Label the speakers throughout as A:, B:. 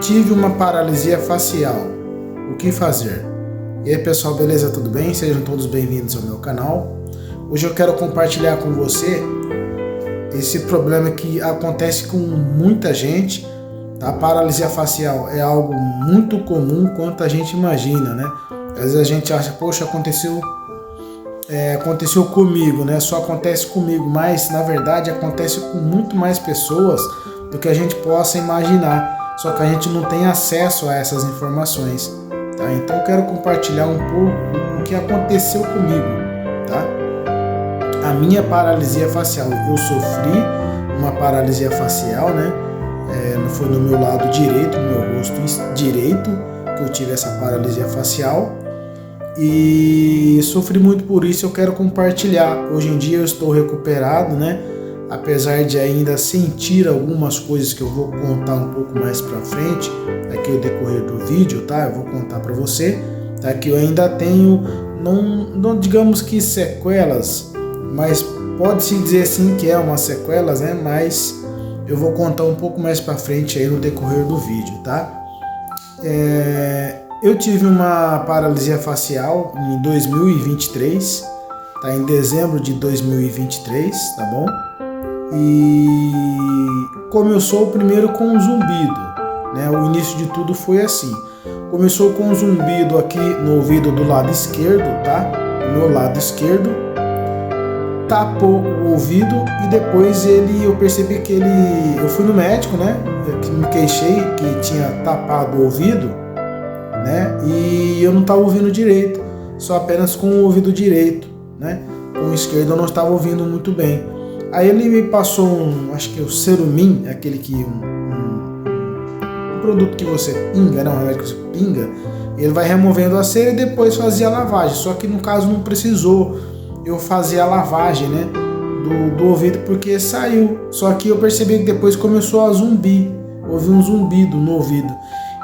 A: Tive uma paralisia facial. O que fazer? E aí pessoal, beleza? Tudo bem? Sejam todos bem-vindos ao meu canal. Hoje eu quero compartilhar com você esse problema que acontece com muita gente. A paralisia facial é algo muito comum quanto a gente imagina, né? Às vezes a gente acha, poxa, aconteceu comigo, né? Só acontece comigo, mas na verdade acontece com muito mais pessoas do que a gente possa imaginar. Só que a gente não tem acesso a essas informações, tá? Então eu quero compartilhar um pouco o que aconteceu comigo, tá? A minha paralisia facial, eu sofri uma paralisia facial, né? Foi no meu lado direito, no meu rosto direito, que eu tive essa paralisia facial e sofri muito por isso. Eu quero compartilhar. Hoje em dia eu estou recuperado, né? Apesar de ainda sentir algumas coisas que eu vou contar um pouco mais pra frente, aqui no decorrer do vídeo, tá? Eu vou contar pra você, tá? Que eu ainda tenho, não digamos que sequelas, mas pode-se dizer assim que é uma sequelas, né? Mas eu vou contar um pouco mais pra frente aí no decorrer do vídeo, tá? Eu tive uma paralisia facial em 2023, tá? Em dezembro de 2023, tá bom? E começou primeiro com um zumbido, né? O início de tudo foi assim. Começou com um zumbido aqui no ouvido do lado esquerdo, tá? Do meu lado esquerdo. Tapou o ouvido e depois eu percebi que eu fui no médico, né? Eu me queixei que tinha tapado o ouvido, né? E eu não estava ouvindo direito, só apenas com o ouvido direito, né? Com o esquerdo eu não estava ouvindo muito bem. Aí ele me passou acho que o Cerumin, aquele que um produto que você pinga, né? Um remédio que você pinga, ele vai removendo a cera e depois fazia a lavagem. Só que no caso não precisou eu fazer a lavagem, né? Do ouvido, porque saiu. Só que eu percebi que depois começou a zumbir, ouvi um zumbido no ouvido.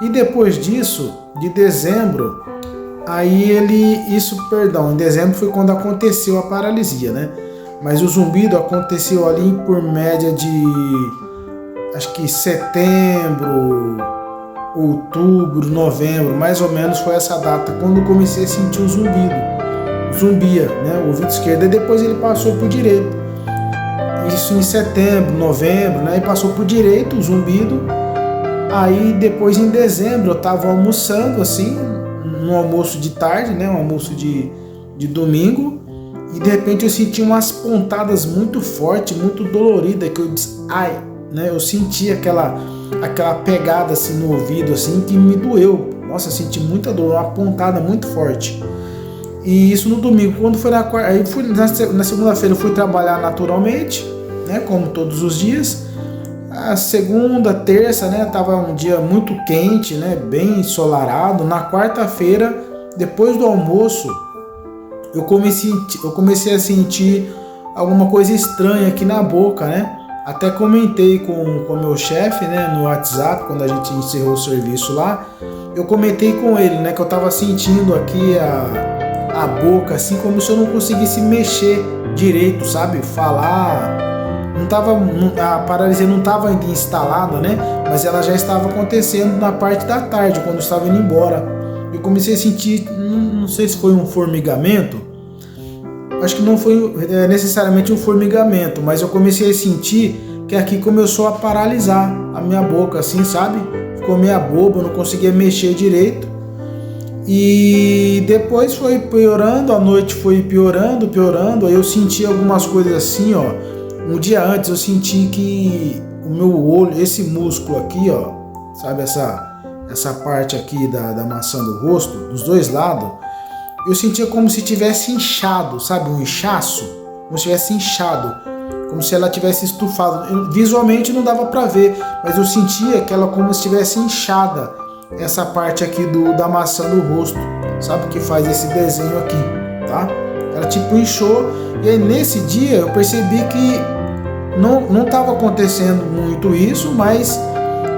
A: E depois disso, de dezembro, em dezembro foi quando aconteceu a paralisia, né? Mas o zumbido aconteceu ali por média de, acho que setembro, outubro, novembro, mais ou menos foi essa data, quando eu comecei a sentir o zumbido. Zumbia, né, o ouvido esquerdo, e depois ele passou pro direito. Isso em setembro, novembro, né, e passou pro direito o zumbido. Aí depois em dezembro eu tava almoçando assim, no almoço de tarde, né, um almoço de domingo. E de repente eu senti umas pontadas muito fortes, muito doloridas, que eu disse, ai, né? Eu senti aquela pegada assim no ouvido, assim, que me doeu. Nossa, eu senti muita dor, uma pontada muito forte. E isso no domingo. Quando foi na quarta, aí na segunda-feira eu fui trabalhar naturalmente, né? Como todos os dias. A segunda, terça, né? Tava um dia muito quente, né? Bem ensolarado. Na quarta-feira, depois do almoço, eu comecei a sentir alguma coisa estranha aqui na boca, né? Até comentei com o meu chefe, né, no WhatsApp, quando a gente encerrou o serviço lá. Eu comentei com ele, né, que eu tava sentindo aqui a boca, assim, como se eu não conseguisse mexer direito, sabe? Falar. A paralisia não estava ainda instalada, né? Mas ela já estava acontecendo na parte da tarde, quando eu estava indo embora. Eu comecei a sentir, não sei se foi um formigamento, acho que não foi necessariamente um formigamento, mas eu comecei a sentir que aqui começou a paralisar a minha boca, assim, sabe? Ficou meio boba, eu não conseguia mexer direito. E depois foi piorando, a noite foi piorando, aí eu senti algumas coisas assim, ó. Um dia antes eu senti que o meu olho, esse músculo aqui, ó, sabe, essa parte aqui da maçã do rosto, dos dois lados, eu sentia como se tivesse inchado, sabe, um inchaço, como se tivesse inchado, como se ela tivesse estufado. Visualmente não dava pra ver, mas eu sentia que ela como se tivesse inchada, essa parte aqui da maçã do rosto, sabe, que faz esse desenho aqui, tá? Ela tipo inchou, e aí nesse dia eu percebi que não tava acontecendo muito isso, mas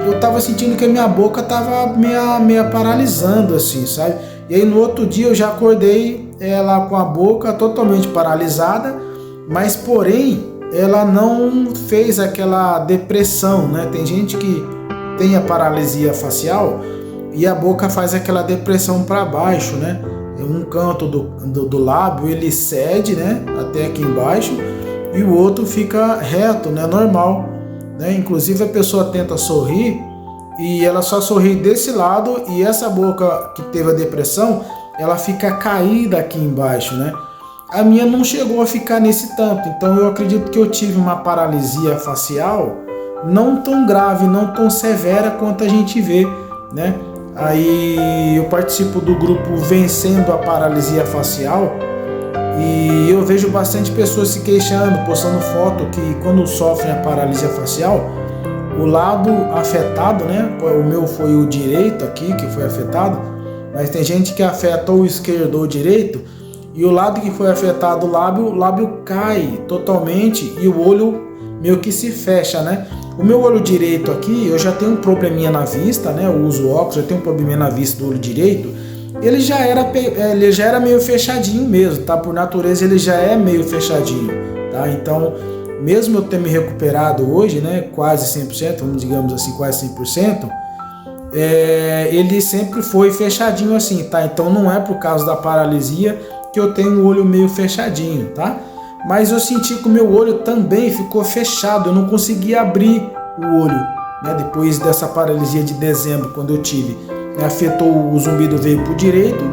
A: eu tava sentindo que a minha boca tava meio paralisando assim, sabe? E aí no outro dia eu já acordei ela com a boca totalmente paralisada, mas porém ela não fez aquela depressão, né? Tem gente que tem a paralisia facial e a boca faz aquela depressão para baixo, né? Um canto do lábio ele cede, né, até aqui embaixo, e o outro fica reto, né, normal, né? Inclusive a pessoa tenta sorrir e ela só sorri desse lado, e essa boca que teve a depressão, ela fica caída aqui embaixo, né? A minha não chegou a ficar nesse tanto, então eu acredito que eu tive uma paralisia facial não tão grave, não tão severa quanto a gente vê, né? Aí eu participo do grupo Vencendo a Paralisia Facial e eu vejo bastante pessoas se queixando, postando foto que quando sofrem a paralisia facial, o lado afetado, né? O meu foi o direito aqui que foi afetado, mas tem gente que afeta ou o esquerdo ou o direito, e o lado que foi afetado, o lábio cai totalmente e o olho meio que se fecha, né? O meu olho direito aqui, eu já tenho um probleminha na vista, né? Eu uso óculos, já tenho um probleminha na vista do olho direito. Ele já era meio fechadinho mesmo, tá? Por natureza ele já é meio fechadinho, tá? Então, mesmo eu ter me recuperado hoje, né? Quase 100%, vamos digamos assim, quase 100%, ele sempre foi fechadinho assim, tá? Então não é por causa da paralisia que eu tenho o olho meio fechadinho, tá? Mas eu senti que o meu olho também ficou fechado, eu não conseguia abrir o olho, né? Depois dessa paralisia de dezembro, quando eu tive, né? Afetou o zumbido, veio para o direito,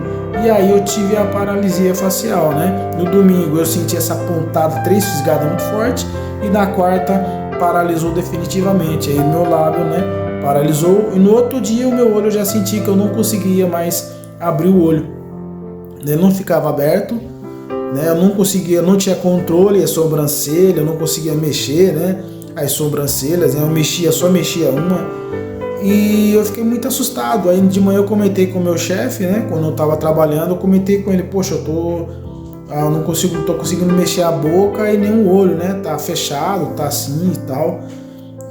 A: e aí eu tive a paralisia facial, né? No domingo eu senti essa pontada, 3 fisgadas muito forte, e na quarta paralisou definitivamente, aí meu lábio, né, paralisou, e no outro dia o meu olho eu já senti que eu não conseguia mais abrir o olho, ele não ficava aberto, né? Eu não conseguia, não tinha controle, a sobrancelha, eu não conseguia mexer, né? As sobrancelhas, né? Só mexia uma, e eu fiquei muito assustado. Aí de manhã eu comentei com o meu chefe, né? Quando eu estava trabalhando, eu comentei com ele, poxa, eu não tô conseguindo mexer a boca e nem o olho, né? Tá fechado, tá assim e tal.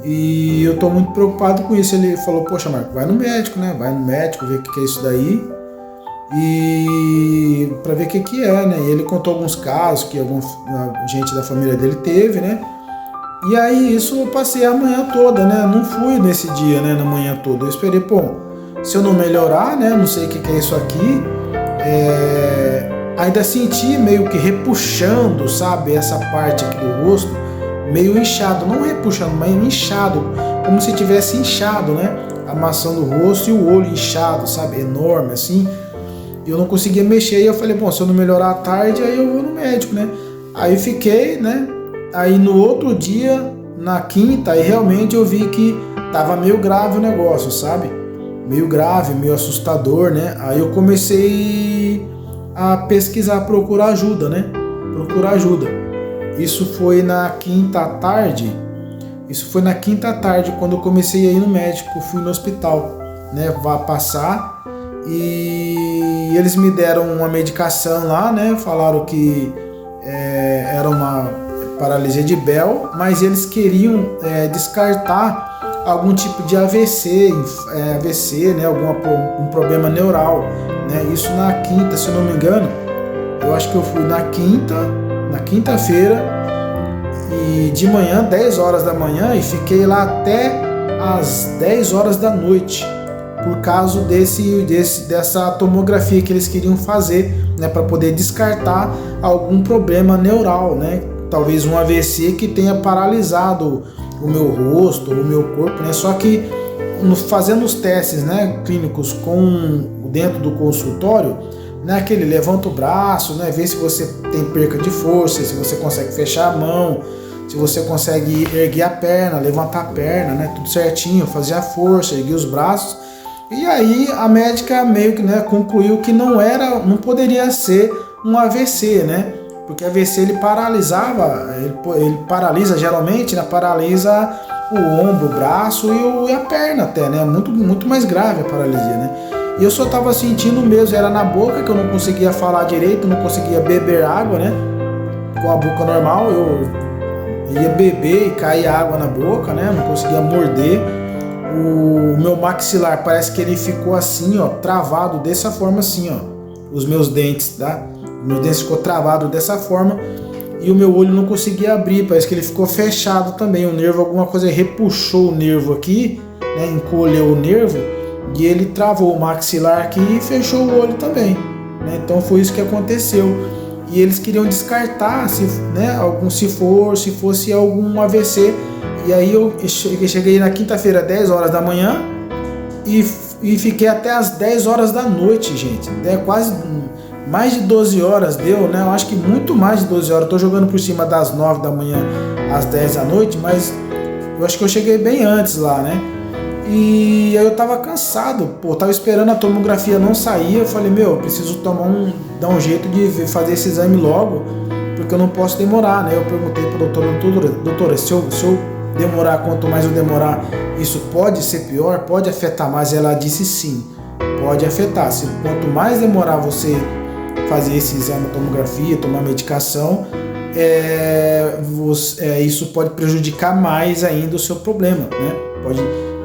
A: E eu tô muito preocupado com isso. Ele falou, poxa, Marco, vai no médico, né? Vai no médico, ver o que é isso daí. E para ver o que é, né? E ele contou alguns casos que alguma gente da família dele teve, né? E aí isso eu passei a manhã toda, né? Não fui nesse dia, né? Na manhã toda. Eu esperei, pô, se eu não melhorar, né? Não sei o que é isso aqui. Ainda senti meio que repuxando, sabe? Essa parte aqui do rosto, meio inchado. Não repuxando, mas inchado. Como se tivesse inchado, né? Amassando o rosto e o olho inchado, sabe? Enorme, assim. Eu não conseguia mexer, e eu falei, bom, se eu não melhorar à tarde, aí eu vou no médico, né? Aí fiquei, né? Aí no outro dia, na quinta, aí realmente eu vi que tava meio grave o negócio, sabe? Meio grave, meio assustador, né? Aí eu comecei a pesquisar, procurar ajuda, né? Procurar ajuda. Isso foi na quinta tarde, quando eu comecei a ir no médico, fui no hospital, né? Vá passar. E eles me deram uma medicação lá, né? Falaram que era uma paralisia de Bell, mas eles queriam descartar algum tipo de AVC, né? Um problema neural, né? Isso na quinta, se eu não me engano. Eu acho que eu fui na quinta-feira, e de manhã, 10 horas da manhã, e fiquei lá até as 10 horas da noite. Por causa dessa tomografia que eles queriam fazer, né, para poder descartar algum problema neural, né, talvez um AVC que tenha paralisado o meu rosto, o meu corpo, né, só que fazendo os testes, né, clínicos dentro do consultório, né, aquele levanta o braço, né, vê se você tem perca de força, se você consegue fechar a mão, se você consegue erguer a perna, levantar a perna, né, tudo certinho, fazer a força, erguer os braços. E aí a médica meio que, né, concluiu que não poderia ser um AVC, né? Porque AVC ele paralisa geralmente, né? Paralisa o ombro, o braço e a perna até, né? Muito, muito mais grave a paralisia, né? E eu só tava sentindo mesmo, era na boca que eu não conseguia falar direito, não conseguia beber água, né? Com a boca normal, eu ia beber e caía água na boca, né? Não conseguia morder. O meu maxilar parece que ele ficou assim, ó, travado dessa forma assim, ó. Os meus dentes, tá? Meus dentes ficou travado dessa forma, e o meu olho não conseguia abrir, parece que ele ficou fechado também. O nervo, alguma coisa repuxou o nervo aqui, né, encolheu o nervo e ele travou o maxilar aqui e fechou o olho também, né? Então foi isso que aconteceu. E eles queriam descartar se fosse algum AVC. E aí eu cheguei na quinta-feira, 10 horas da manhã, e fiquei até as 10 horas da noite, gente. Quase mais de 12 horas deu, né? Eu acho que muito mais de 12 horas. Eu tô jogando por cima das 9 da manhã às 10 da noite, mas eu acho que eu cheguei bem antes lá, né? E aí eu tava cansado, tava esperando a tomografia não sair. Eu falei, eu preciso dar um jeito de fazer esse exame logo, porque eu não posso demorar, né? Eu perguntei pro doutora, se eu demorar, quanto mais eu demorar, isso pode ser pior, pode afetar mais? Ela disse sim, pode afetar. Quanto mais demorar você fazer esse exame, tomografia, tomar medicação, isso pode prejudicar mais ainda o seu problema, né?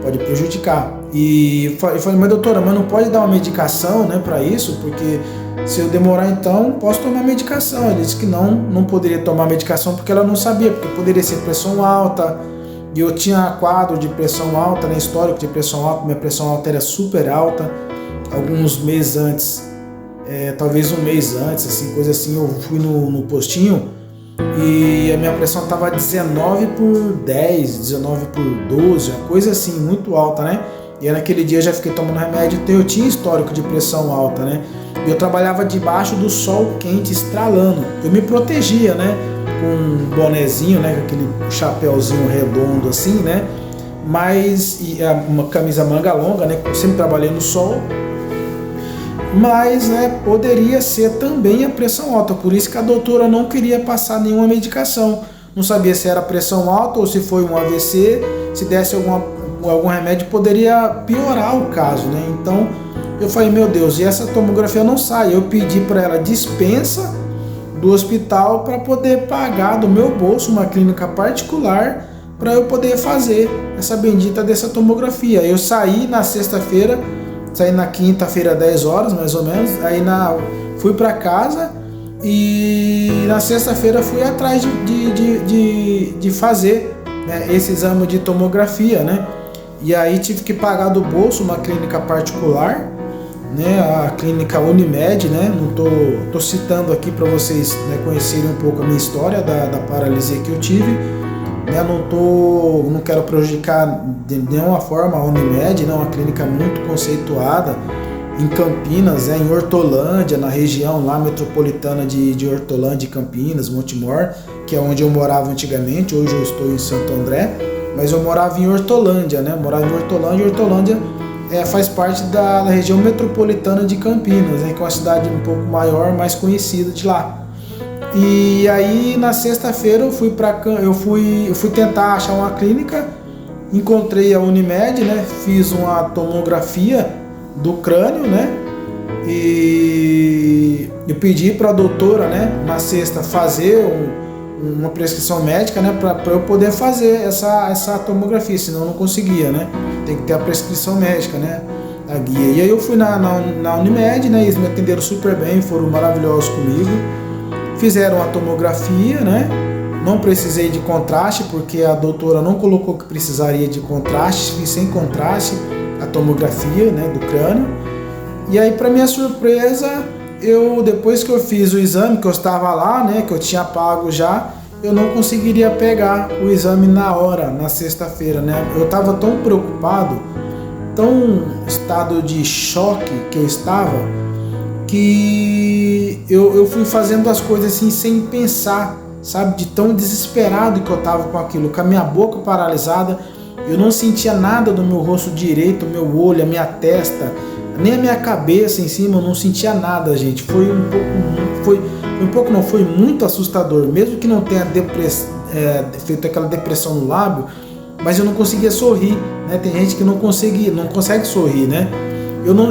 A: Pode prejudicar. E eu falei, mas doutora, mas não pode dar uma medicação, né, para isso? Porque se eu demorar, então posso tomar medicação. Ela disse que não poderia tomar medicação porque ela não sabia, porque poderia ser pressão alta. E eu tinha quadro de pressão alta, né, histórico de pressão alta. Minha pressão alta era super alta. Alguns meses antes, talvez um mês antes, assim, coisa assim, eu fui no postinho e a minha pressão estava 19/10, 19/12, uma coisa assim, muito alta, né? E naquele dia eu já fiquei tomando remédio, então eu tinha histórico de pressão alta, né? E eu trabalhava debaixo do sol quente, estralando. Eu me protegia, né? Com um bonezinho, né? Com aquele chapéuzinho redondo assim, né? Mas uma camisa manga longa, né? Eu sempre trabalhei no sol. Mas, né, poderia ser também a pressão alta, por isso que a doutora não queria passar nenhuma medicação. Não sabia se era pressão alta ou se foi um AVC, se desse algum remédio poderia piorar o caso, né? Então eu falei, meu Deus, e essa tomografia não sai. Eu pedi para ela dispensa do hospital para poder pagar do meu bolso uma clínica particular para eu poder fazer essa bendita dessa tomografia. Eu saí na sexta-feira, saí na quinta-feira, 10 horas mais ou menos, aí fui para casa e na sexta-feira fui atrás de fazer, né, esse exame de tomografia, né? E aí tive que pagar do bolso uma clínica particular, né, a clínica Unimed, né? Não tô citando aqui para vocês, né, conhecerem um pouco a minha história da paralisia que eu tive. Não quero prejudicar de nenhuma forma a Unimed, né? Uma clínica muito conceituada em Campinas, em Hortolândia, na região lá metropolitana de Hortolândia e Campinas, Montemor, que é onde eu morava antigamente. Hoje eu estou em Santo André, mas eu morava em Hortolândia, né? Hortolândia faz parte da região metropolitana de Campinas, né? Que é uma cidade um pouco maior, mais conhecida de lá. E aí na sexta-feira eu fui tentar achar uma clínica, encontrei a Unimed, né? Fiz uma tomografia do crânio, né? E eu pedi para a doutora, né, na sexta fazer uma prescrição médica, né, para eu poder fazer essa tomografia, senão eu não conseguia, né? Tem que ter a prescrição médica, né? A guia. E aí eu fui na Unimed, né? Eles me atenderam super bem, foram maravilhosos comigo. Fizeram a tomografia, né? Não precisei de contraste, porque a doutora não colocou que precisaria de contraste, fiz sem contraste a tomografia, né, do crânio. E aí, para minha surpresa, depois que eu fiz o exame, que eu estava lá, né, que eu tinha pago já, eu não conseguiria pegar o exame na hora, na sexta-feira, né? Eu estava tão preocupado, tão estado de choque que eu estava, que eu fui fazendo as coisas assim sem pensar, sabe? De tão desesperado que eu estava com aquilo, com a minha boca paralisada. Eu não sentia nada do meu rosto direito, o meu olho, a minha testa, nem a minha cabeça em cima, eu não sentia nada, gente. Foi muito assustador, mesmo que não tenha feito aquela depressão no lábio, mas eu não conseguia sorrir, né? Tem gente que não consegue sorrir, né?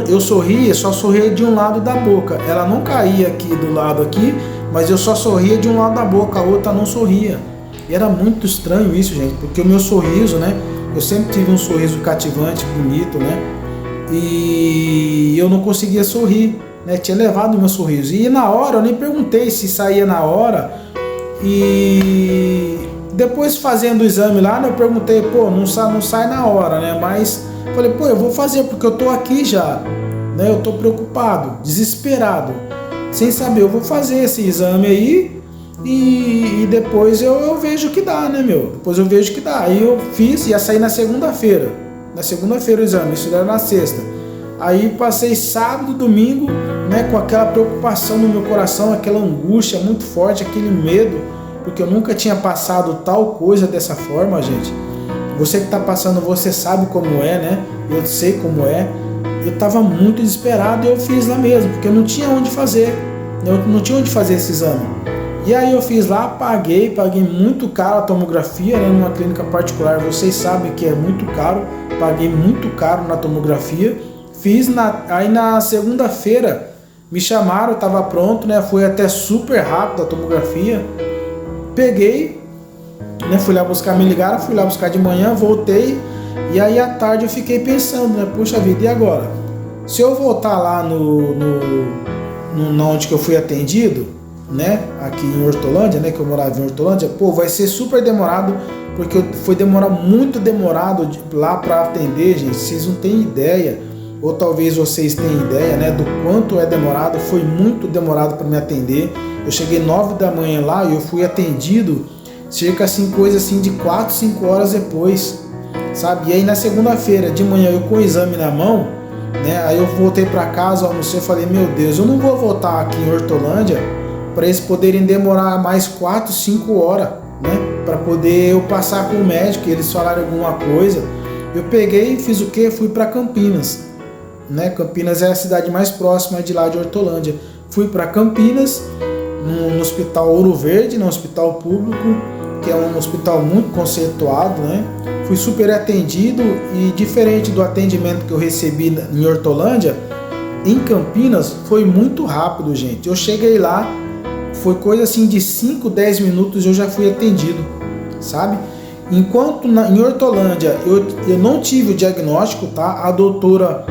A: Eu sorria, só sorria de um lado da boca. Ela não caía aqui do lado aqui, mas eu só sorria de um lado da boca, a outra não sorria. E era muito estranho isso, gente, porque o meu sorriso, né? Eu sempre tive um sorriso cativante, bonito, né? E eu não conseguia sorrir, né? Tinha levado o meu sorriso. E na hora, eu nem perguntei se saía na hora. E Depois fazendo o exame lá, né, eu perguntei, pô, não sai na hora, né? Mas falei, pô, eu vou fazer porque eu tô aqui já, né? Eu tô preocupado, desesperado, sem saber, eu vou fazer esse exame aí e depois eu vejo o que dá, né, meu? Depois eu vejo o que dá. Aí eu fiz, ia sair na segunda-feira. Na segunda-feira o exame, isso era na sexta. Aí passei sábado, domingo, né, com aquela preocupação no meu coração, aquela angústia muito forte, aquele medo, porque eu nunca tinha passado tal coisa dessa forma, gente. Você que está passando, você sabe como é, né? Eu sei como é. Eu estava muito desesperado e eu fiz lá mesmo, porque eu não tinha onde fazer. Eu não tinha onde fazer esse exame. E aí eu fiz lá, paguei muito caro a tomografia, né, numa clínica particular. Vocês sabem que é muito caro. Paguei muito caro na tomografia. Fiz aí na segunda-feira me chamaram, eu estava pronto, né? Foi até super rápido a tomografia. Peguei, né? Fui lá buscar, me ligaram, fui lá buscar de manhã, voltei. E aí à tarde eu fiquei pensando, né? Puxa vida, e agora? Se eu voltar lá onde que eu fui atendido, né? Aqui em Hortolândia, né? Que eu morava em Hortolândia, pô, vai ser super demorado, porque foi muito demorado lá para atender, gente. Vocês não têm ideia, ou talvez vocês tenham ideia, né? Do quanto é demorado. Foi muito demorado para me atender. Eu cheguei 9 da manhã lá e eu fui atendido cerca assim, coisa assim de 4, 5 horas depois, sabe? E aí na segunda-feira de manhã eu com o exame na mão, né? Aí eu voltei para casa, almocei, falei, meu Deus, eu não vou voltar aqui em Hortolândia para eles poderem demorar mais 4, 5 horas, né? Para poder eu passar com o médico e eles falarem alguma coisa. Eu peguei e fiz o quê? Fui para Campinas, né? Campinas é a cidade mais próxima de lá de Hortolândia. Fui para Campinas, no Hospital Ouro Verde, no hospital público, que é um hospital muito conceituado, né? Fui super atendido e diferente do atendimento que eu recebi em Hortolândia, em Campinas foi muito rápido, gente. Eu cheguei lá, foi coisa assim de 5, 10 minutos eu já fui atendido, sabe? Enquanto em Hortolândia eu não tive o diagnóstico, tá? A doutora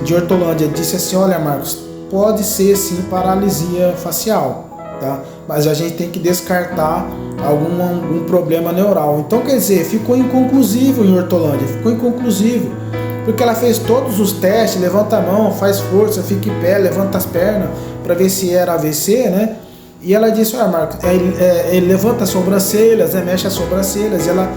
A: de Hortolândia disse assim, olha, Marcos, pode ser sim paralisia facial, tá? Mas a gente tem que descartar algum problema neural. Então, quer dizer, ficou inconclusivo em Hortolândia, ficou inconclusivo, porque ela fez todos os testes, levanta a mão, faz força, fica em pé, levanta as pernas, para ver se era AVC, né? E ela disse, olha, Marcos, ele levanta as sobrancelhas, né? Mexe as sobrancelhas, ela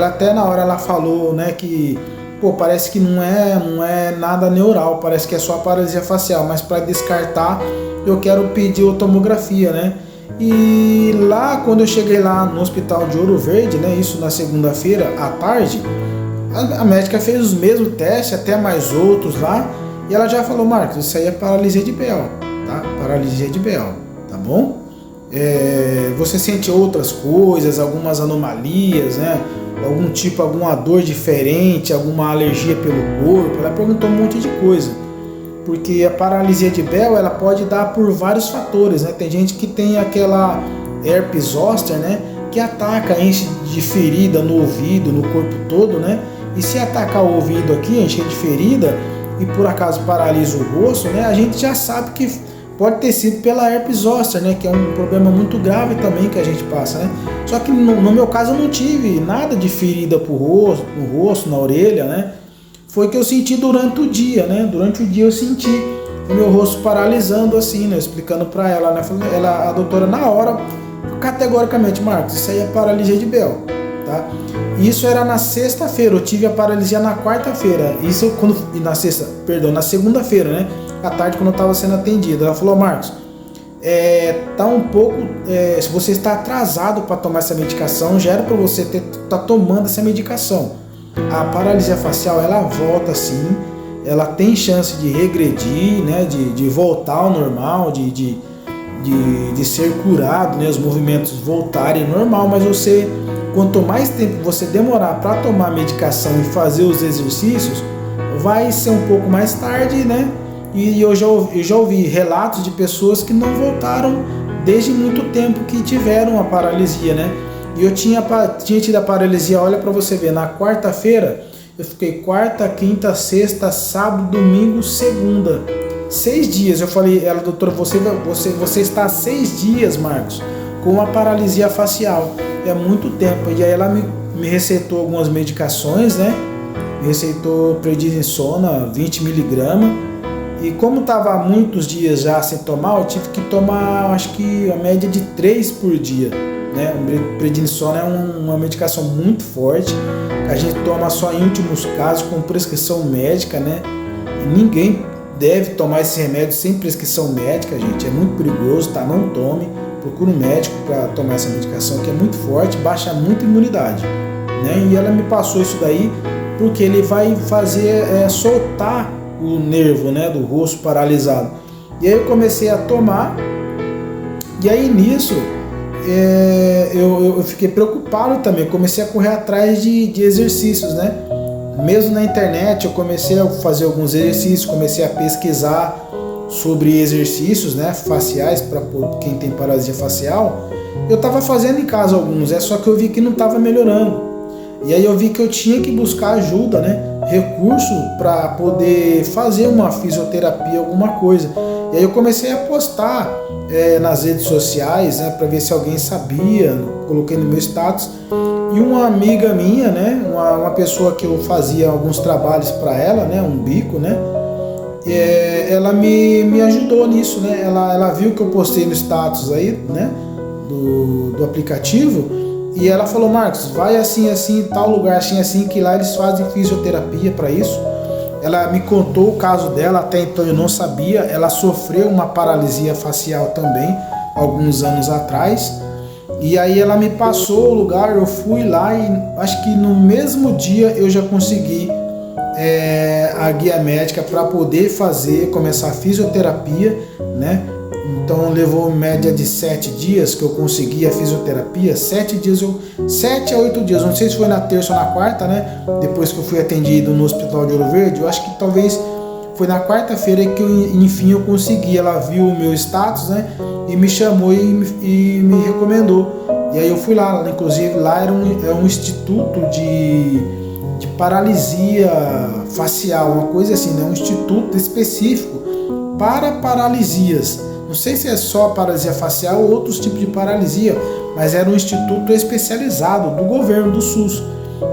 A: até na hora ela falou, né, que pô, parece que não é nada neural, parece que é só paralisia facial, mas para descartar eu quero pedir a tomografia, né? E lá, quando eu cheguei lá no hospital de Ouro Verde, né, isso na segunda-feira à tarde, a médica fez os mesmos testes, até mais outros lá, e ela já falou, Marcos, isso aí é paralisia de Bell, tá? Paralisia de Bell, tá bom? Você sente outras coisas, algumas anomalias, né? Alguma dor diferente, alguma alergia pelo corpo? Ela perguntou um monte de coisa, porque a paralisia de Bell ela pode dar por vários fatores, né? Tem gente que tem aquela herpes zoster, né? Que ataca, enche de ferida no ouvido, no corpo todo, né? E se atacar o ouvido aqui, encher de ferida e por acaso paralisa o rosto, né? A gente já sabe que pode ter sido pela herpes zoster, né? Que é um problema muito grave também que a gente passa, né? Só que no meu caso eu não tive nada de ferida no rosto, na orelha, né? Foi que eu senti durante o dia, né? Durante o dia eu senti o meu rosto paralisando assim, né? Explicando para ela, né? A doutora na hora, categoricamente, Marcos, isso aí é paralisia de Bell, tá? Isso era na sexta-feira, eu tive a paralisia na quarta-feira. Isso na segunda-feira, né? À tarde, quando eu estava sendo atendido. Ela falou, Marcos, tá um pouco, se você está atrasado para tomar essa medicação, já era para você estar tomando essa medicação. A paralisia facial, ela volta sim, ela tem chance de regredir, né? De voltar ao normal, de ser curado, né? Os movimentos voltarem normal, mas quanto mais tempo você demorar para tomar a medicação e fazer os exercícios, vai ser um pouco mais tarde, né? E eu já ouvi relatos de pessoas que não voltaram desde muito tempo que tiveram a paralisia, né? E eu tinha tido a paralisia, olha para você ver, na quarta-feira, eu fiquei quarta, quinta, sexta, sábado, domingo, segunda. 6 dias. Eu falei, doutora, você está há 6 dias, Marcos, com a paralisia facial. é muito tempo. E aí ela me receitou algumas medicações, né? Me receitou prednisona 20 miligramas. E como estava muitos dias já sem tomar, eu tive que tomar, acho que a média de 3 por dia, né? O prednisona é uma medicação muito forte, que a gente toma só em últimos casos com prescrição médica, né? E ninguém deve tomar esse remédio sem prescrição médica, gente. É muito perigoso, tá? Não tome. Procure um médico para tomar essa medicação, que é muito forte, baixa muito a imunidade, né? E ela me passou isso daí porque ele vai fazer soltar o nervo, né, do rosto paralisado. E aí eu comecei a tomar, e aí nisso eu fiquei preocupado também, comecei a correr atrás de exercícios, né? Mesmo na internet eu comecei a fazer alguns exercícios, comecei a pesquisar sobre exercícios, né, faciais para quem tem paralisia facial. Eu estava fazendo em casa alguns, só que eu vi que não estava melhorando. E aí eu vi que eu tinha que buscar ajuda, né, recurso para poder fazer uma fisioterapia, alguma coisa. E aí eu comecei a postar nas redes sociais, né, para ver se alguém sabia, coloquei no meu status. E uma amiga minha, né, uma pessoa que eu fazia alguns trabalhos para ela, né, um bico, né, ela me ajudou nisso, né? Ela viu que eu postei no status aí, né, do aplicativo, e ela falou: Marcos, vai assim, tal lugar, assim, que lá eles fazem fisioterapia para isso. Ela me contou o caso dela, até então eu não sabia. Ela sofreu uma paralisia facial também, alguns anos atrás. E aí ela me passou o lugar, eu fui lá e acho que no mesmo dia eu já consegui a guia médica para poder começar a fisioterapia, né? Então levou média de 7 dias que eu consegui a fisioterapia. 7 a 8 dias, não sei se foi na terça ou na quarta, né? Depois que eu fui atendido no Hospital de Ouro Verde, eu acho que talvez foi na quarta-feira que enfim eu consegui. Ela viu o meu status, né? E me chamou e me recomendou. E aí eu fui lá, inclusive lá era um instituto de paralisia facial, uma coisa assim, né? Um instituto específico para paralisias. Não sei se é só paralisia facial ou outros tipos de paralisia, mas era um instituto especializado do governo do SUS,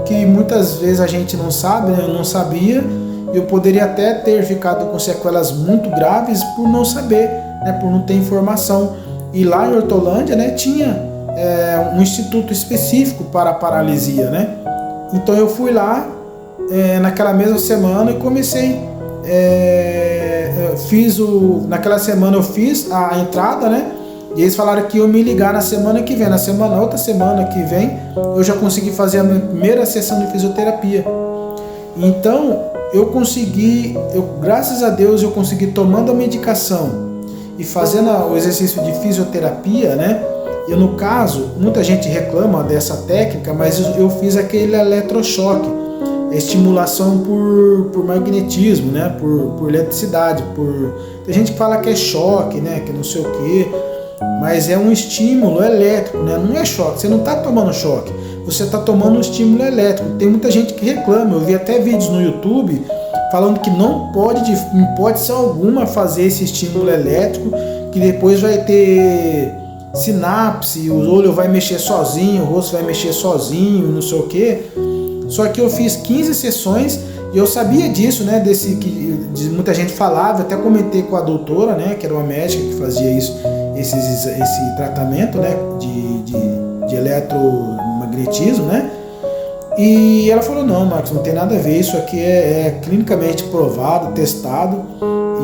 A: que muitas vezes a gente não sabe, né? Eu não sabia, e eu poderia até ter ficado com sequelas muito graves por não saber, né? Por não ter informação. E lá em Hortolândia, né, tinha um instituto específico para paralisia, né? Então eu fui lá naquela mesma semana e comecei, naquela semana eu fiz a entrada, né? E eles falaram que iam me ligar na semana que vem. Outra semana que vem, eu já consegui fazer a minha primeira sessão de fisioterapia. Então eu consegui, graças a Deus, eu consegui, tomando a medicação e fazendo o exercício de fisioterapia, né? E no caso, muita gente reclama dessa técnica, mas eu fiz aquele eletrochoque, estimulação por magnetismo, né? Por eletricidade, tem gente que fala que é choque, né? Que não sei o quê, mas é um estímulo elétrico, né? Não é choque, você não está tomando choque, você está tomando um estímulo elétrico. Tem muita gente que reclama, eu vi até vídeos no YouTube falando que não pode, em hipótese alguma, fazer esse estímulo elétrico, que depois vai ter sinapse, o olho vai mexer sozinho, o rosto vai mexer sozinho, não sei o que. Só que eu fiz 15 sessões e eu sabia disso, né? Muita gente falava, até comentei com a doutora, né? Que era uma médica que fazia esse tratamento, né? De eletromagnetismo, né? E ela falou: não, Marcos, não tem nada a ver, isso aqui é clinicamente provado, testado,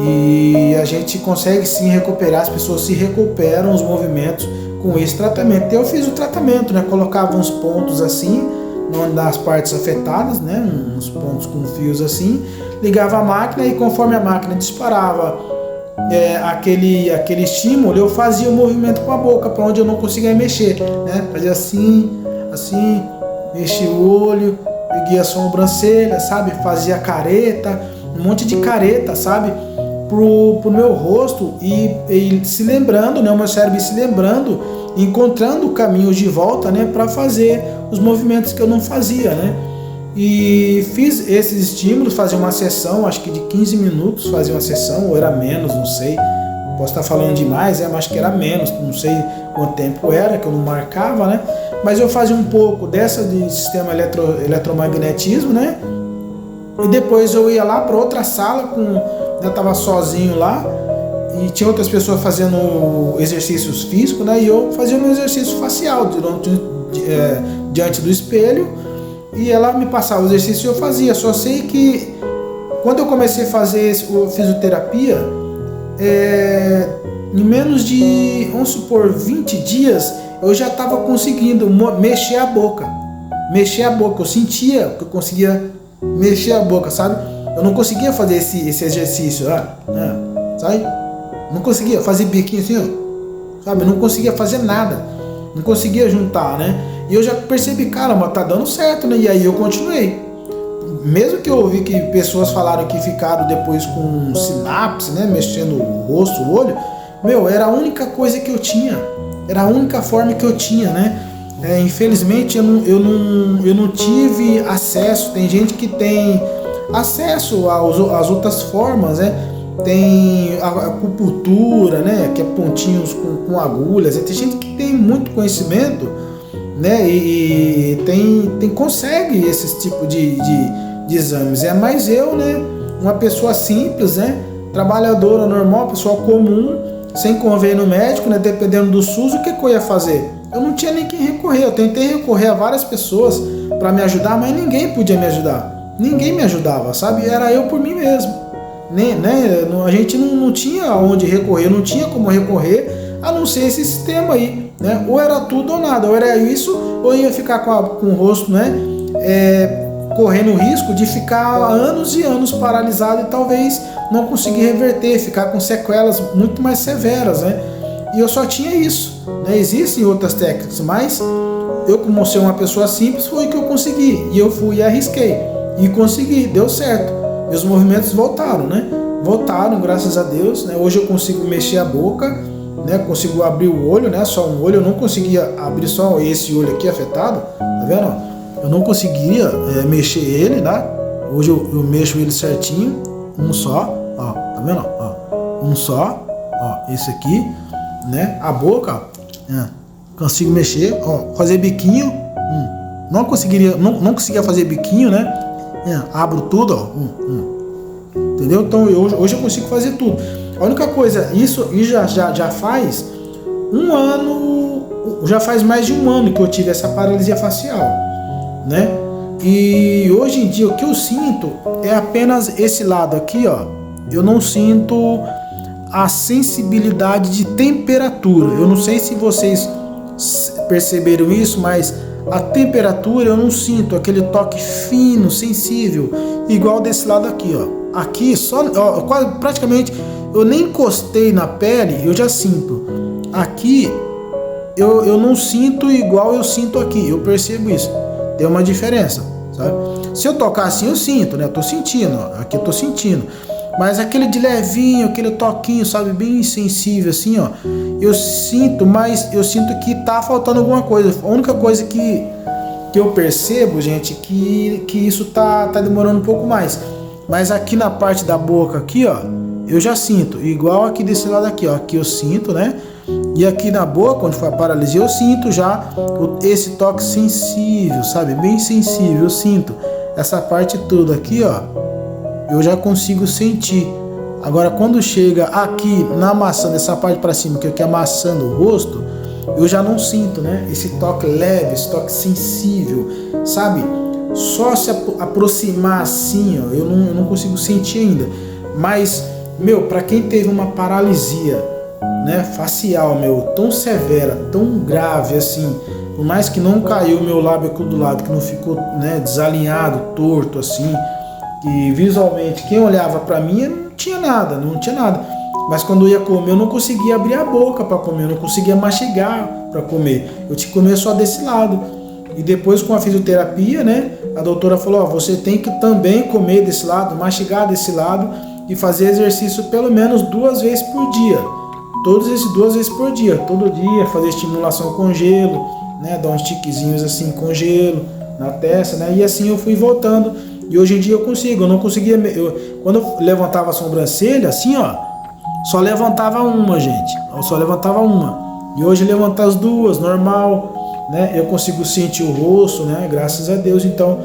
A: e a gente consegue sim recuperar, as pessoas se recuperam os movimentos com esse tratamento. Então eu fiz o tratamento, né? Colocava uns pontos assim nas partes afetadas, né? Uns pontos com fios assim, ligava a máquina e conforme a máquina disparava aquele estímulo, eu fazia o movimento com a boca para onde eu não conseguia mexer, né? Fazia assim, mexia o olho, erguia a sobrancelha, sabe? Fazia careta, um monte de careta, sabe? Pro meu rosto e se lembrando, né? O meu cérebro se lembrando, encontrando caminhos de volta, né? Para fazer os movimentos que eu não fazia, né? E fiz esses estímulos, fazia uma sessão, acho que de 15 minutos fazia uma sessão, ou era menos, não sei. Posso estar falando demais, mas acho que era menos, não sei quanto tempo era, que eu não marcava, né? mas eu fazia um pouco dessa de sistema eletromagnetismo, né? E depois eu ia lá para outra sala, eu tava sozinho lá, e tinha outras pessoas fazendo exercícios físicos, né? E eu fazia o meu exercício facial diante do espelho, e ela me passava o exercício e eu fazia. Só sei que quando eu comecei a fazer fisioterapia, em menos de, vamos supor, 20 dias, eu já estava conseguindo mexer a boca. Eu sentia que eu conseguia mexer a boca, sabe? Eu não conseguia fazer esse exercício, sabe? Não conseguia fazer biquinho assim, ó, sabe? Eu não conseguia fazer nada. Não conseguia juntar, né? E eu já percebi, caramba, tá dando certo, né? E aí eu continuei. Mesmo que eu ouvi que pessoas falaram que ficaram depois com sinapse, né? Mexendo o rosto, o olho. Era a única coisa que eu tinha. Era a única forma que eu tinha, né? Infelizmente eu não tive acesso. Tem gente que tem acesso às outras formas, né? Tem a acupuntura, né? Que é pontinhos com agulhas. Tem gente que tem muito conhecimento, né? E consegue esse tipo de exames. Mas eu, né? Uma pessoa simples, né? Trabalhadora normal, pessoa comum, sem convênio médico, né? Dependendo do SUS, o que eu ia fazer? Eu não tinha nem quem recorrer. Eu tentei recorrer a várias pessoas para me ajudar, mas ninguém podia me ajudar. Ninguém me ajudava, sabe? Era eu por mim mesmo. Né? A gente não tinha onde recorrer, não tinha como recorrer, a não ser esse sistema aí, né? Ou era tudo ou nada, ou era isso, ou ia ficar com o rosto, né? Correndo o risco de ficar anos e anos paralisado e talvez não conseguir reverter, ficar com sequelas muito mais severas, né? E eu só tinha isso, né? Existem outras técnicas, mas eu, como ser uma pessoa simples, foi o que eu consegui. E eu fui e arrisquei. E consegui, deu certo. Meus movimentos voltaram, né? Voltaram, graças a Deus, né? Hoje eu consigo mexer a boca, né? Consigo abrir o olho, né? Só um olho, eu não conseguia abrir só esse olho aqui afetado, tá vendo? Eu não conseguia mexer ele, né? Hoje eu mexo ele certinho, um só, ó, tá vendo? Ó, um só, ó, esse aqui, né? A boca, ó, consigo mexer, ó, fazer biquinho, não conseguia fazer biquinho, né? Abro tudo, ó, entendeu? Então hoje eu consigo fazer tudo. A única coisa, isso já faz um ano, já faz mais de um ano que eu tive essa paralisia facial, né? E hoje em dia o que eu sinto é apenas esse lado aqui, ó. Eu não sinto a sensibilidade de temperatura. Eu não sei se vocês perceberam isso, mas a temperatura eu não sinto aquele toque fino, sensível, igual desse lado aqui, ó. Aqui só, ó, praticamente eu nem encostei na pele, eu já sinto. Aqui eu não sinto igual eu sinto aqui. Eu percebo isso. Tem uma diferença, sabe? Se eu tocar assim eu sinto, né? Eu tô sentindo, ó. Aqui eu tô sentindo. Mas aquele de levinho, aquele toquinho, sabe, bem sensível assim, ó, eu sinto, mas eu sinto que tá faltando alguma coisa. A única coisa que eu percebo, gente, que isso tá demorando um pouco mais. Mas aqui na parte da boca aqui, ó, eu já sinto, igual aqui desse lado aqui, ó, aqui eu sinto, né? E aqui na boca, onde foi a paralisia, eu sinto já esse toque sensível, sabe, bem sensível, eu sinto. Essa parte toda aqui, ó, eu já consigo sentir. Agora quando chega aqui na maçã, dessa parte para cima, que aqui é amassando o rosto, eu já não sinto, né? Esse toque leve, esse toque sensível, sabe? Só se aproximar assim, ó, eu não consigo sentir ainda. Mas, para quem teve uma paralisia, né, facial, tão severa, tão grave assim, por mais que não caiu o meu lábio aqui do lado, que não ficou, né, desalinhado, torto assim, que visualmente quem olhava para mim não tinha nada. Mas quando eu ia comer eu não conseguia abrir a boca para comer, eu não conseguia mastigar para comer. Eu tinha que comer só desse lado. E depois com a fisioterapia, né, a doutora falou, ó, você tem que também comer desse lado, mastigar desse lado e fazer exercício pelo menos 2 vezes por dia. Todos esses 2 vezes por dia, todo dia, fazer estimulação com gelo, né, dar uns tiquezinhos assim com gelo na testa, né, e assim eu fui voltando. E hoje em dia eu consigo, eu não conseguia, quando eu levantava a sobrancelha, assim, ó, só levantava uma, gente, eu só levantava uma. E hoje levanta as 2, normal, né? Eu consigo sentir o rosto, né? Graças a Deus. Então,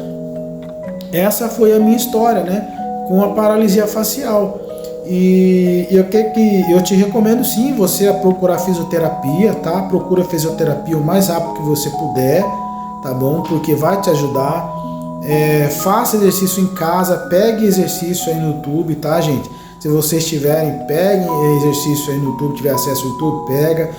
A: essa foi a minha história, né? Com a paralisia facial. E eu te recomendo sim você a procurar fisioterapia, tá? Procura fisioterapia o mais rápido que você puder, tá bom? Porque vai te ajudar. Faça exercício em casa, pegue exercício aí no YouTube, tá, gente? Se vocês tiverem, peguem exercício aí no YouTube, tiver acesso ao YouTube, pega.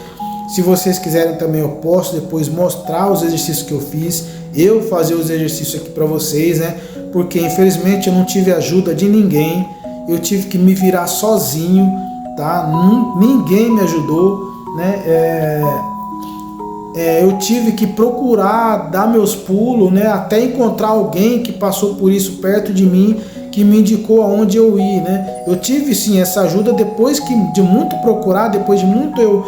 A: Se vocês quiserem também, eu posso depois mostrar os exercícios que eu fiz, eu fazer os exercícios aqui para vocês, né? Porque infelizmente eu não tive ajuda de ninguém, eu tive que me virar sozinho, tá? Ninguém me ajudou, né? Eu tive que procurar dar meus pulos, né? Até encontrar alguém que passou por isso perto de mim, que me indicou aonde eu ir, né? Eu tive sim essa ajuda depois de muito procurar, depois de muito eu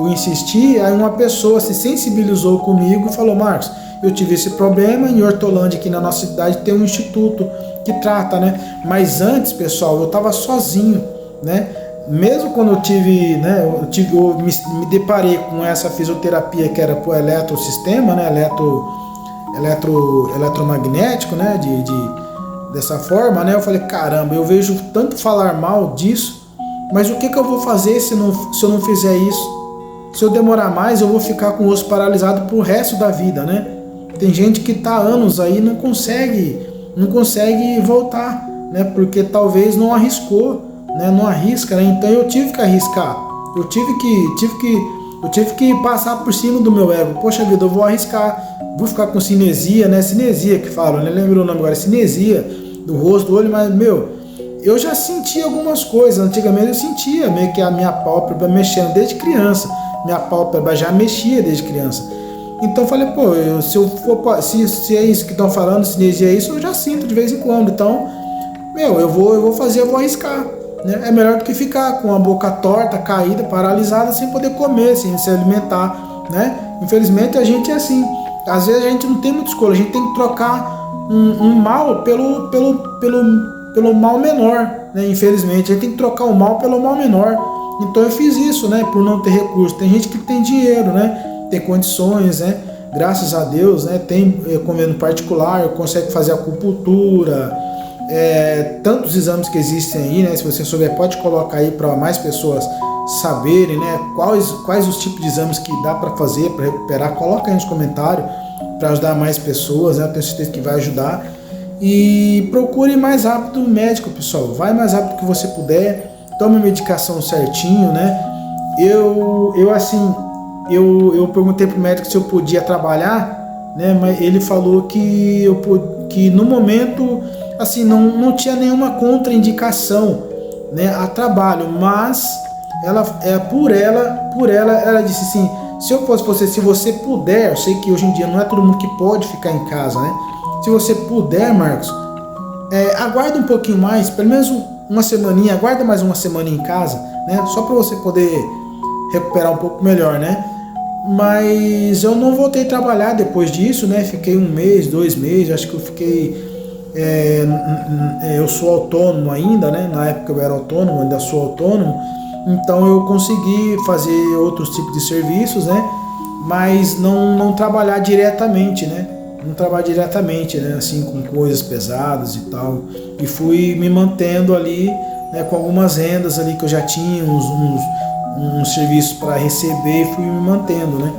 A: insisti, aí uma pessoa se sensibilizou comigo e falou: Marcos, eu tive esse problema, em Hortolândia, aqui na nossa cidade, tem um instituto que trata, né? Mas antes, pessoal, eu estava sozinho, né? Mesmo quando eu tive, né? Eu me deparei com essa fisioterapia que era pro eletrosistema, né? Eletromagnético, né? Dessa forma, né? Eu falei: caramba, eu vejo tanto falar mal disso, mas o que eu vou fazer se eu não fizer isso? Se eu demorar mais, eu vou ficar com o osso paralisado pro resto da vida, né? Tem gente que tá há anos aí e não consegue voltar, né? Porque talvez não arriscou, né? Não arrisca, né? Então eu tive que arriscar. Eu tive que passar por cima do meu ego. Poxa vida, eu vou arriscar. Vou ficar com cinesia, né? Cinesia que falam, né? Lembro o nome agora, cinesia do rosto, do olho, mas, eu já sentia algumas coisas. Antigamente eu sentia meio que a minha pálpebra mexendo desde criança. Minha pálpebra já mexia desde criança. Então eu falei: pô, se é isso que estão falando, cinesia é isso, eu já sinto de vez em quando. Então, eu vou arriscar, né? É melhor do que ficar com a boca torta, caída, paralisada, sem poder comer, sem se alimentar, né? Infelizmente a gente é assim. Às vezes a gente não tem muita escolha, a gente tem que trocar um mal pelo mal menor, né? Infelizmente a gente tem que trocar o mal pelo mal menor. Então eu fiz isso, né? Por não ter recurso. Tem gente que tem dinheiro, né? Tem condições, né? Graças a Deus, né? Tem convênio particular, consegue fazer acupuntura, tantos exames que existem aí, né? Se você souber, pode colocar aí para mais pessoas saberem, né? Quais os tipos de exames que dá para fazer para recuperar. Coloca aí nos comentários para ajudar mais pessoas, né? Eu tenho certeza que vai ajudar. E procure mais rápido o médico, pessoal. Vai mais rápido que você puder. Tome a medicação certinho, né? Eu perguntei pro médico se eu podia trabalhar, né? Mas ele falou que no momento, assim, não tinha nenhuma contraindicação, né, a trabalho, mas por ela disse assim: se eu fosse você, se você puder, eu sei que hoje em dia não é todo mundo que pode ficar em casa, né? Se você puder, Marcos, aguarda um pouquinho mais, pelo menos uma semaninha, aguarda mais uma semana em casa, né? Só para você poder recuperar um pouco melhor, né? Mas eu não voltei a trabalhar depois disso, né? Fiquei 1 mês, 2 meses, acho que eu fiquei... eu sou autônomo ainda, né? Na época eu era autônomo, ainda sou autônomo, então eu consegui fazer outros tipos de serviços, né? Mas não trabalhar diretamente, né? Não trabalhar diretamente, né? Assim, com coisas pesadas e tal. E fui me mantendo ali, né? Com algumas rendas ali que eu já tinha, uns serviços para receber, e fui me mantendo, né?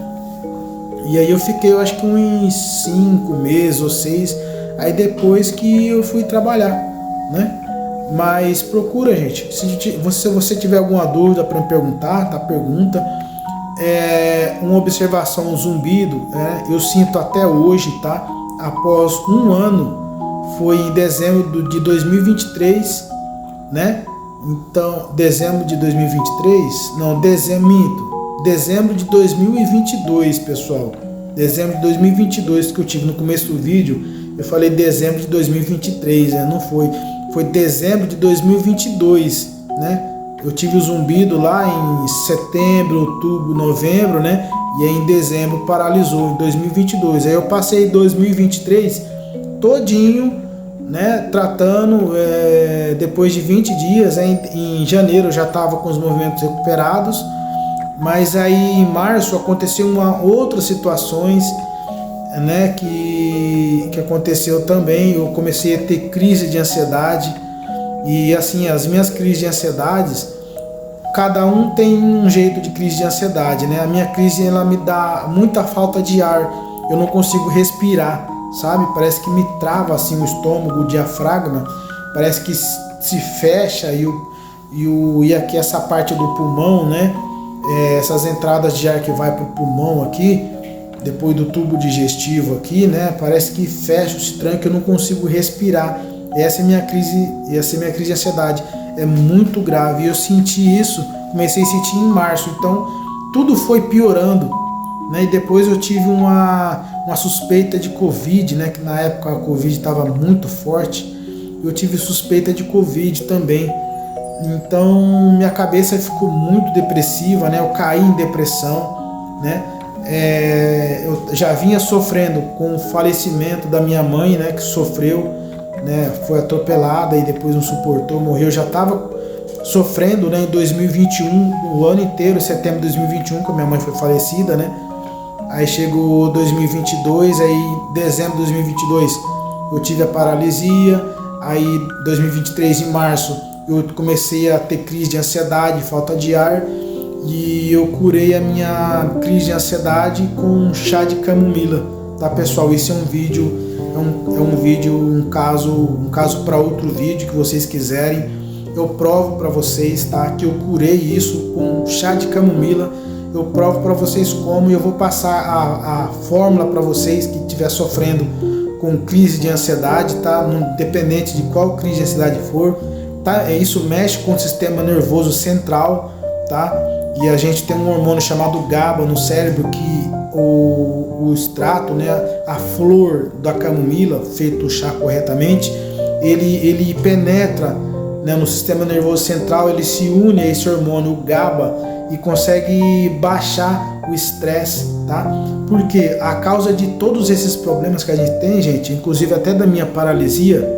A: E aí eu fiquei, eu acho que uns 5 meses ou 6, aí depois que eu fui trabalhar, né? Mas procura, gente, se você tiver alguma dúvida para me perguntar, tá? Pergunta. Uma observação, um zumbido, eu sinto até hoje, tá? Após 1 ano, foi em dezembro de 2023, né? Então, dezembro de 2023, não, dezembro de 2022, pessoal. Dezembro de 2022, que eu tive no começo do vídeo, eu falei dezembro de 2023, não foi dezembro de 2022, né? Eu tive o zumbido lá em setembro, outubro, novembro, né? E aí em dezembro paralisou, em 2022. Aí eu passei 2023 todinho, né? Tratando, depois de 20 dias, em janeiro eu já estava com os movimentos recuperados. Mas aí em março aconteceu outras situações, né, que aconteceu também. Eu comecei a ter crise de ansiedade. E assim, as minhas crises de ansiedades, cada um tem um jeito de crise de ansiedade, né? A minha crise, ela me dá muita falta de ar. Eu não consigo respirar, sabe? Parece que me trava assim o estômago, o diafragma. Parece que se fecha e aqui essa parte do pulmão, né? Essas entradas de ar que vai pro pulmão aqui, depois do tubo digestivo aqui, né? Parece que fecha, se tranca, eu não consigo respirar. Essa é minha crise de ansiedade. É muito grave. E eu senti isso, comecei a sentir em março. Então, tudo foi piorando, né? E depois eu tive uma suspeita de Covid, né? Que na época a Covid estava muito forte. Eu tive suspeita de Covid também. Então, minha cabeça ficou muito depressiva, né? Eu caí em depressão, né? Eu já vinha sofrendo com o falecimento da minha mãe, né? Que sofreu, né? Foi atropelada e depois não suportou, morreu. Eu já estava sofrendo, né? Em 2021, o ano inteiro, setembro de 2021, que a minha mãe foi falecida, né? Aí chegou 2022, aí dezembro de 2022 eu tive a paralisia. Aí 2023, em março, eu comecei a ter crise de ansiedade, falta de ar, e eu curei a minha crise de ansiedade com um chá de camomila, tá, pessoal? Esse é um vídeo, um caso para outro vídeo que vocês quiserem. Eu provo para vocês, tá, que eu curei isso com chá de camomila. Eu provo para vocês como, e eu vou passar a fórmula para vocês que estiver sofrendo com crise de ansiedade, tá? Independente de qual crise de ansiedade for, tá? Isso mexe com o sistema nervoso central, tá? E a gente tem um hormônio chamado GABA no cérebro, que o extrato, né, a flor da camomila, feito o chá corretamente, ele penetra, né, no sistema nervoso central, ele se une a esse hormônio, o GABA, e consegue baixar o estresse, tá? Porque a causa de todos esses problemas que a gente tem, gente, inclusive até da minha paralisia,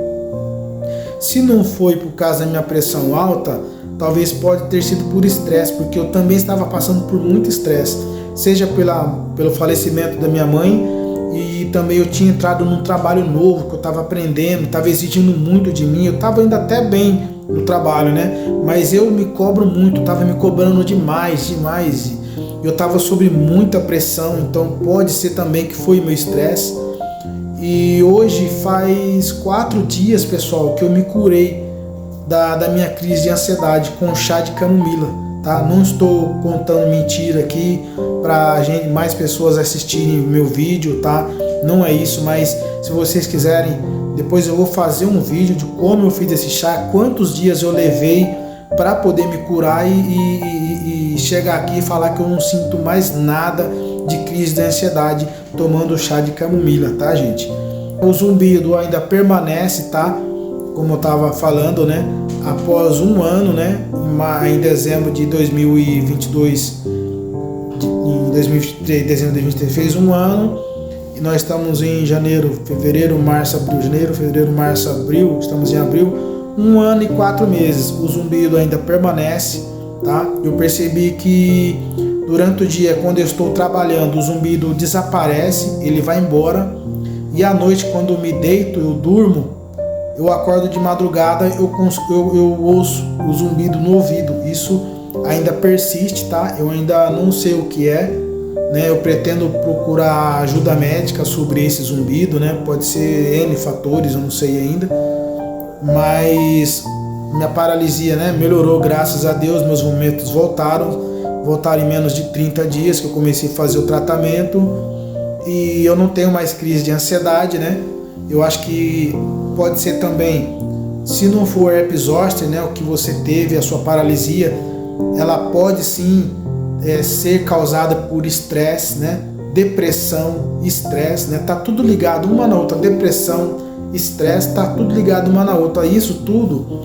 A: se não foi por causa da minha pressão alta, talvez pode ter sido por estresse, porque eu também estava passando por muito estresse, seja pelo falecimento da minha mãe, e também eu tinha entrado num trabalho novo que eu estava aprendendo, estava exigindo muito de mim. Eu estava indo até bem no trabalho, né? Mas eu me cobro muito, estava me cobrando demais. Eu estava sob muita pressão, então pode ser também que foi meu estresse. E hoje faz 4 dias, pessoal, que eu me curei da minha crise de ansiedade com chá de camomila, tá? Não estou contando mentira aqui para mais pessoas assistirem o meu vídeo, tá? Não é isso, mas se vocês quiserem, depois eu vou fazer um vídeo de como eu fiz esse chá, quantos dias eu levei para poder me curar e chegar aqui e falar que eu não sinto mais nada de crise de ansiedade tomando chá de camomila, tá, gente? O zumbido ainda permanece, tá? Como eu estava falando, né? Após um ano, né? Em dezembro de 2022, em 2023, dezembro de 2023 fez um ano, e nós estamos em fevereiro, março, abril, estamos em abril, 1 ano e 4 meses. O zumbido ainda permanece, tá? Eu percebi que durante o dia, quando eu estou trabalhando, o zumbido desaparece, ele vai embora, e à noite, quando eu me deito, eu durmo, eu acordo de madrugada, eu ouço o zumbido no ouvido. Isso ainda persiste, tá? Eu ainda não sei o que é, né? Eu pretendo procurar ajuda médica sobre esse zumbido, né? Pode ser N fatores, eu não sei ainda. Mas minha paralisia, né, melhorou, graças a Deus. Meus momentos voltaram em menos de 30 dias que eu comecei a fazer o tratamento. E eu não tenho mais crise de ansiedade, né? Eu acho que pode ser também, se não for herpes zoster, né, o que você teve, a sua paralisia, ela pode sim ser causada por estresse, né? Depressão, estresse, né? Tá tudo ligado uma na outra. Depressão, estresse, tá tudo ligado uma na outra. Isso tudo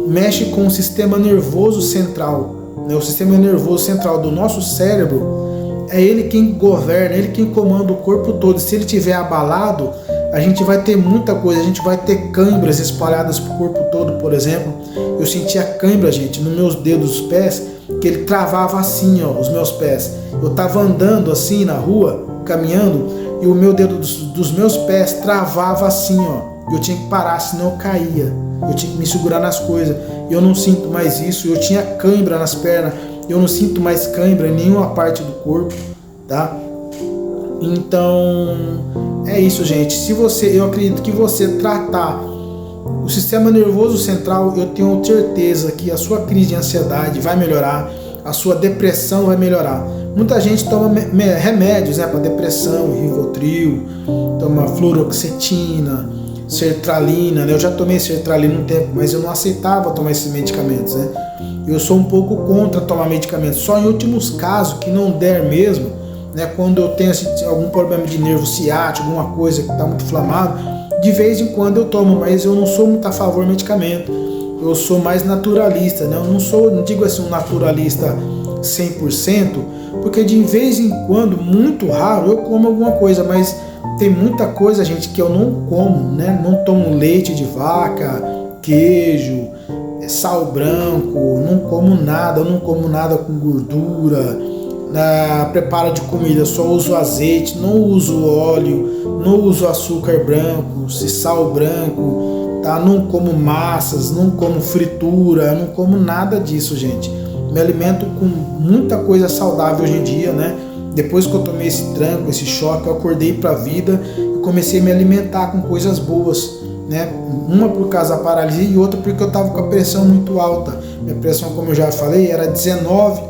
A: mexe com o sistema nervoso central, né? O sistema nervoso central do nosso cérebro é ele quem governa, ele quem comanda o corpo todo. Se ele estiver abalado, a gente vai ter muita coisa, a gente vai ter câimbras espalhadas pro corpo todo, por exemplo. Eu sentia câimbra, gente, nos meus dedos dos pés, que ele travava assim, ó, os meus pés. Eu tava andando assim na rua, caminhando, e o meu dedo dos meus pés travava assim, ó. Eu tinha que parar, senão eu caía. Eu tinha que me segurar nas coisas. Eu não sinto mais isso. Eu tinha cãibra nas pernas. Eu não sinto mais cãibra em nenhuma parte do corpo, tá? Então, é isso, gente. Eu acredito que você tratar o sistema nervoso central, eu tenho certeza que a sua crise de ansiedade vai melhorar, a sua depressão vai melhorar. Muita gente toma remédios, né, para depressão, Rivotril, toma fluoxetina, sertralina, né? Eu já tomei sertralina um tempo, mas eu não aceitava tomar esses medicamentos, né? Eu sou um pouco contra tomar medicamentos, só em últimos casos que não der mesmo, né? Quando eu tenho algum problema de nervo ciático, alguma coisa que está muito inflamado, de vez em quando eu tomo, mas eu não sou muito a favor de medicamento. Eu sou mais naturalista, né? Eu não digo assim um naturalista 100%, porque de vez em quando, muito raro, eu como alguma coisa, mas tem muita coisa, gente, que eu não como, né? Não tomo leite de vaca, queijo, sal branco, não como nada, eu não como nada com gordura. Na preparo de comida só uso azeite, não uso óleo, não uso açúcar branco, sal branco, tá? Não como massas, não como fritura, não como nada disso, gente. Me alimento com muita coisa saudável hoje em dia, né? Depois que eu tomei esse tranco, esse choque, eu acordei para a vida e comecei a me alimentar com coisas boas, né? Uma por causa da paralisia e outra porque eu estava com a pressão muito alta. Minha pressão, como eu já falei, era 19,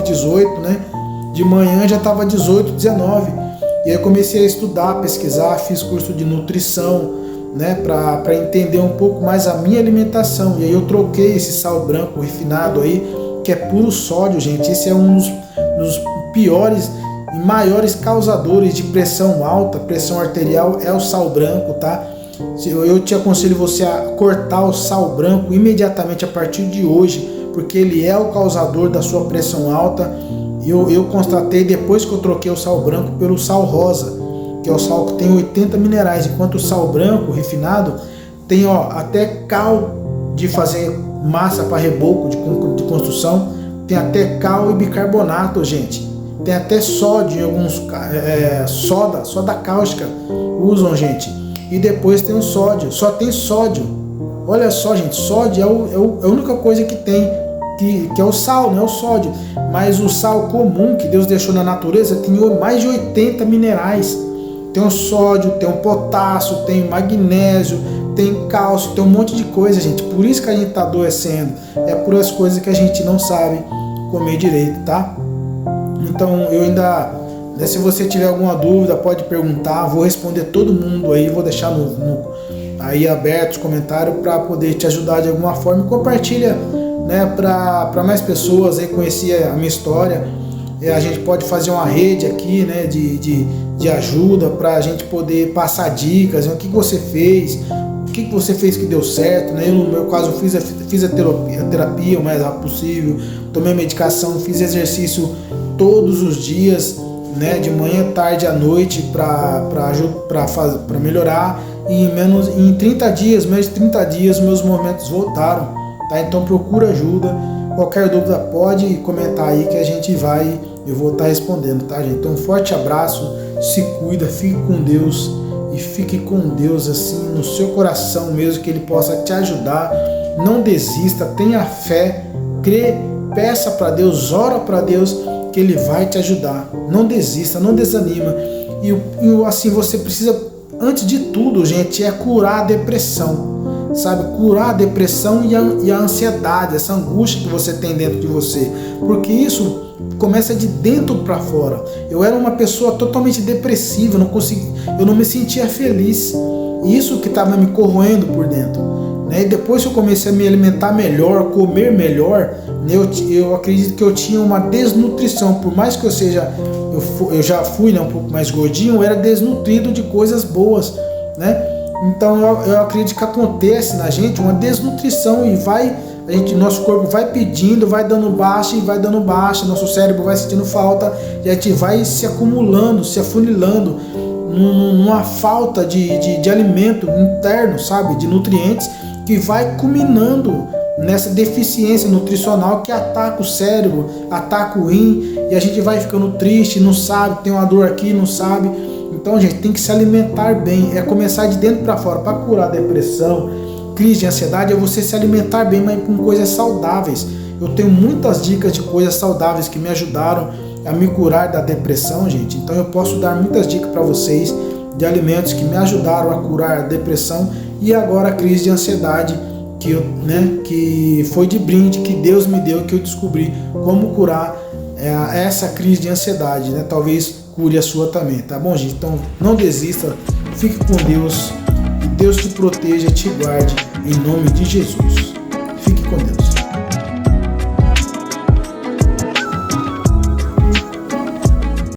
A: 18, né? De manhã já estava 18, 19. E aí eu comecei a estudar, pesquisar, fiz curso de nutrição, né? Para entender um pouco mais a minha alimentação. E aí eu troquei esse sal branco refinado aí, que é puro sódio, gente. Esse é um dos piores e maiores causadores de pressão alta, pressão arterial, é o sal branco, tá? Eu te aconselho você a cortar o sal branco imediatamente a partir de hoje, porque ele é o causador da sua pressão alta. Eu constatei depois que eu troquei o sal branco pelo sal rosa, que é o sal que tem 80 minerais, enquanto o sal branco refinado tem, ó, até cal de fazer massa para reboco de construção, tem até cal e bicarbonato, gente. Tem até sódio em alguns, soda cáustica usam, gente. E depois tem o sódio, só tem sódio. Olha só, gente, sódio é a única coisa que tem, que é o sal, não é o sódio. Mas o sal comum que Deus deixou na natureza tem mais de 80 minerais. Tem o sódio, tem o potássio, tem o magnésio, tem cálcio, tem um monte de coisa, gente. Por isso que a gente está adoecendo. É por as coisas que a gente não sabe comer direito, tá? Então eu ainda, né, se você tiver alguma dúvida, pode perguntar, vou responder todo mundo aí, vou deixar aí aberto os comentários para poder te ajudar de alguma forma. Compartilha, né, para mais pessoas aí conhecer a minha história. A gente pode fazer uma rede aqui, né, de ajuda para a gente poder passar dicas, né, o que você fez, o que você fez que deu certo, né? Eu, no meu caso, fiz a terapia o mais rápido possível, tomei medicação, fiz exercício todos os dias, né, de manhã, tarde, à noite, para melhorar, e em 30 dias, menos de 30 dias, meus movimentos voltaram, tá? Então procura ajuda, qualquer dúvida pode comentar aí que eu vou estar respondendo, tá, gente? Então um forte abraço, se cuida, fique com Deus, e fique com Deus assim no seu coração mesmo, que Ele possa te ajudar. Não desista, tenha fé, crê, peça para Deus, ora para Deus, que Ele vai te ajudar. Não desista, não desanima. E assim, você precisa, antes de tudo, gente, é curar a depressão, sabe? Curar a depressão e a ansiedade, essa angústia que você tem dentro de você, porque isso começa de dentro para fora. Eu era uma pessoa totalmente depressiva, eu não me sentia feliz. Isso que estava me corroendo por dentro, né? E depois que eu comecei a me alimentar melhor, comer melhor, né, eu acredito que eu tinha uma desnutrição. Por mais que eu já fui, né, um pouco mais gordinho, eu era desnutrido de coisas boas, né? Então eu acredito que acontece na gente uma desnutrição e nosso corpo vai pedindo, vai dando baixa, nosso cérebro vai sentindo falta e a gente vai se acumulando, se afunilando numa falta de alimento interno, sabe? De nutrientes, que vai culminando nessa deficiência nutricional que ataca o cérebro, ataca o rim, e a gente vai ficando triste, não sabe, tem uma dor aqui, não sabe. Então, gente, tem que se alimentar bem, é começar de dentro para fora. Para curar depressão, crise de ansiedade, é você se alimentar bem, mas com coisas saudáveis. Eu tenho muitas dicas de coisas saudáveis que me ajudaram a me curar da depressão, gente. Então eu posso dar muitas dicas para vocês de alimentos que me ajudaram a curar a depressão e agora a crise de ansiedade, que foi de brinde que Deus me deu, que eu descobri como curar essa crise de ansiedade, né? Talvez cure a sua também, tá bom, gente? Então não desista, fique com Deus, e Deus te proteja e te guarde, em nome de Jesus.